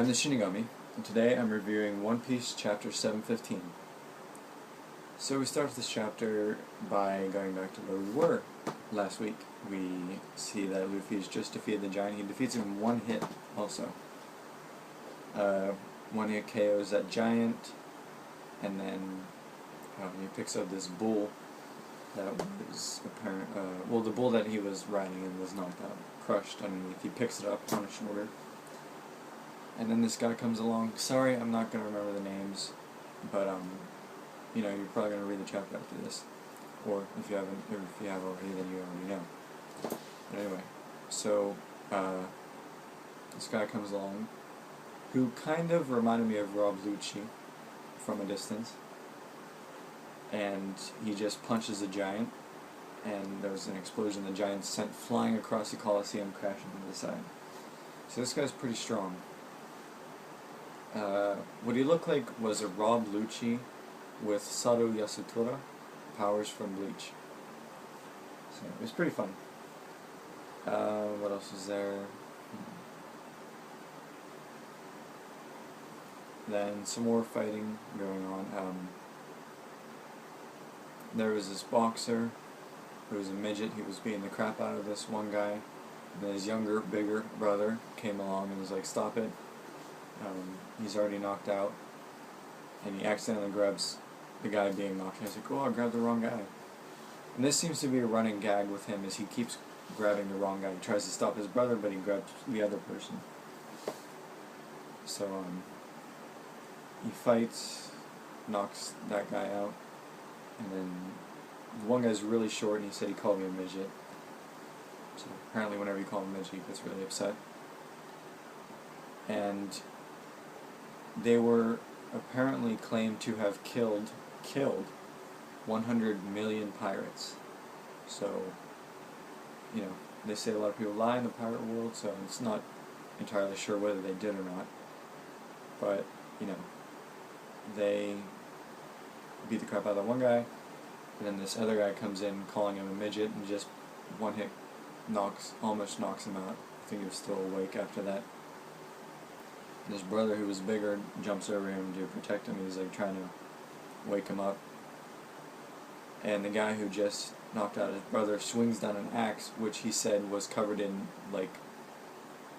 I'm the Shinigami, and today I'm reviewing One Piece Chapter 715. So we start this chapter by going back to where we were last week. We see that Luffy's just defeated the giant. He defeats him in one hit also. One hit KOs that giant, and then he picks up this bull that was apparent. Well, the bull that he was riding in was knocked out, crushed underneath. He picks it up on his shoulder. And then this guy comes along. Sorry, I'm not going to remember the names, but you know, you're probably going to read the chapter after this, or if you haven't, or if you have already, then you already know. But anyway, so this guy comes along, who kind of reminded me of Rob Lucci from a distance, and he just punches a giant, and there was an explosion. The giant sent flying across the Coliseum, crashing to the side. So this guy's pretty strong. What he looked like was a Rob Lucci with Saru Yasutora powers from Bleach. So it was pretty fun. What else was there? Then some more fighting going on. There was this boxer who was a midget. He was beating the crap out of this one guy. And then his younger, bigger brother came along and was like, "Stop it. He's already knocked out," and he accidentally grabs the guy being knocked out. He's like, "Oh, I grabbed the wrong guy." And this seems to be a running gag with him, as he keeps grabbing the wrong guy. He tries to stop his brother, but he grabs the other person. So he fights, knocks that guy out, and then the one guy's really short, and he said he called me a midget. So apparently whenever you call him a midget, he gets really upset. And they were apparently claimed to have killed 100 million pirates. So, you know, they say a lot of people lie in the pirate world, so it's not entirely sure whether they did or not. But, you know, they beat the crap out of that one guy, and then this other guy comes in calling him a midget, and just one hit almost knocks him out. I think he was still awake after that. And his brother, who was bigger, jumps over him to protect him. He's like trying to wake him up. And the guy who just knocked out his brother swings down an axe, which he said was covered in like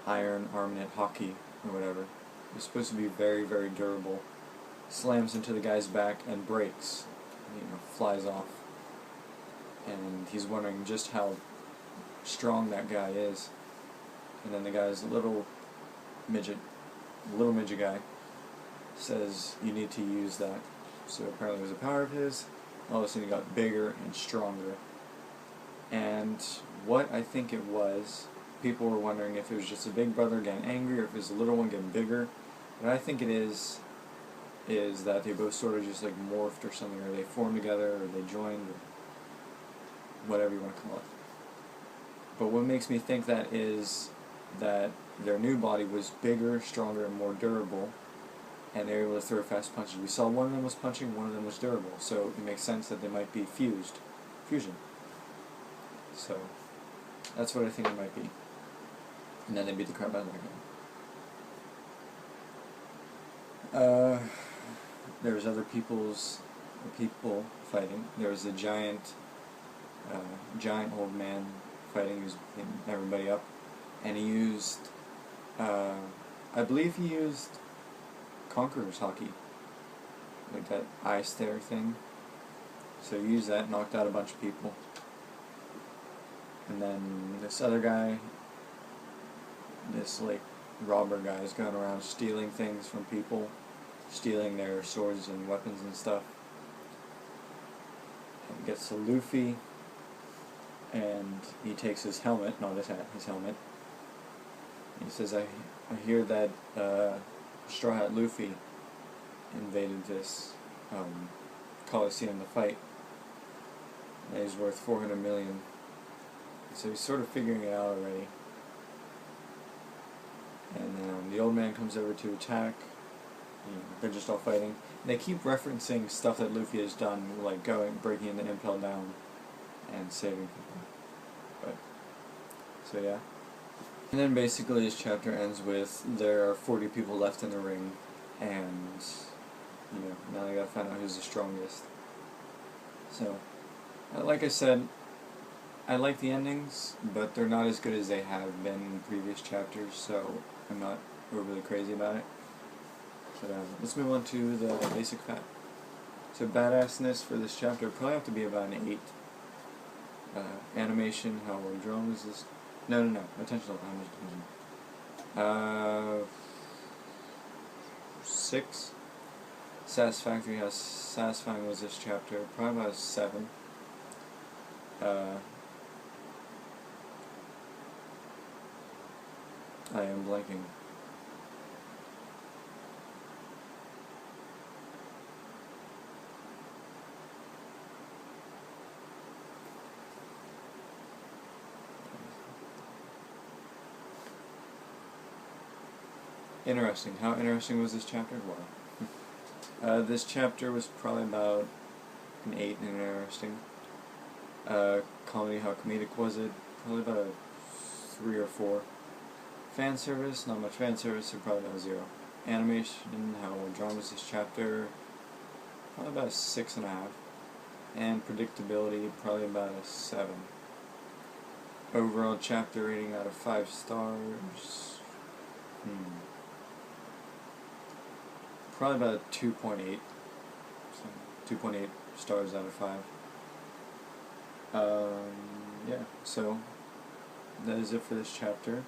iron armament hockey or whatever. It was supposed to be very, very durable. Slams into the guy's back and breaks. You know, flies off. And he's wondering just how strong that guy is. And then the guy's little midget guy says, "You need to use that." So apparently it was a power of his. All of a sudden he got bigger and stronger. And what I think it was, people were wondering if it was just a big brother getting angry or if it was a little one getting bigger. What I think it is that they both sort of just like morphed or something, or they formed together, or they joined, or whatever you want to call it. But what makes me think that is that their new body was bigger, stronger, and more durable, and they were able to throw fast punches. We saw one of them was punching, one of them was durable, so it makes sense that they might be fusion. So that's what I think it might be. And then they beat the crap out of that guy. There was other people fighting. There was a giant old man fighting, who's beating everybody up. And he used, I believe he used Conqueror's Hockey, like that eye stare thing. So he used that, knocked out a bunch of people. And then this other guy, this like robber guy, is going around stealing things from people, stealing their swords and weapons and stuff. And gets to Luffy, and he takes his helmet, not his hat, his helmet. He says, I hear that Straw Hat Luffy invaded this Coliseum to fight, and he's worth 400 million. So he's sort of figuring it out already. And the old man comes over to attack. You know, they're just all fighting. And they keep referencing stuff that Luffy has done, like breaking into Impel Down and saving people. But, so yeah. And then basically this chapter ends with there are 40 people left in the ring, and now they gotta find out who's the strongest. So, like I said, I like the endings, but they're not as good as they have been in previous chapters, so I'm not overly crazy about it. But let's move on to the basic fact. So badassness for this chapter probably have to be about an 8. Animation, how well drawn is this? No. Attention. 6. Satisfactory, how satisfying was this chapter? Probably about a 7. I am blanking. Interesting. How interesting was this chapter? Well, this chapter was probably about an 8 and interesting. Comedy, how comedic was it? Probably about a 3 or 4. Fan service, not much fan service, so probably about a 0. Animation, how well drawn was this chapter? Probably about a 6.5. And predictability, probably about a 7. Overall chapter rating out of 5 stars. Probably about 2.8. So 2.8 stars out of 5. Yeah, so that is it for this chapter.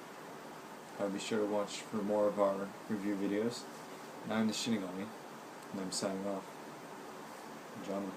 Be sure to watch for more of our review videos. And I'm the Shinigami, and I'm signing off. John.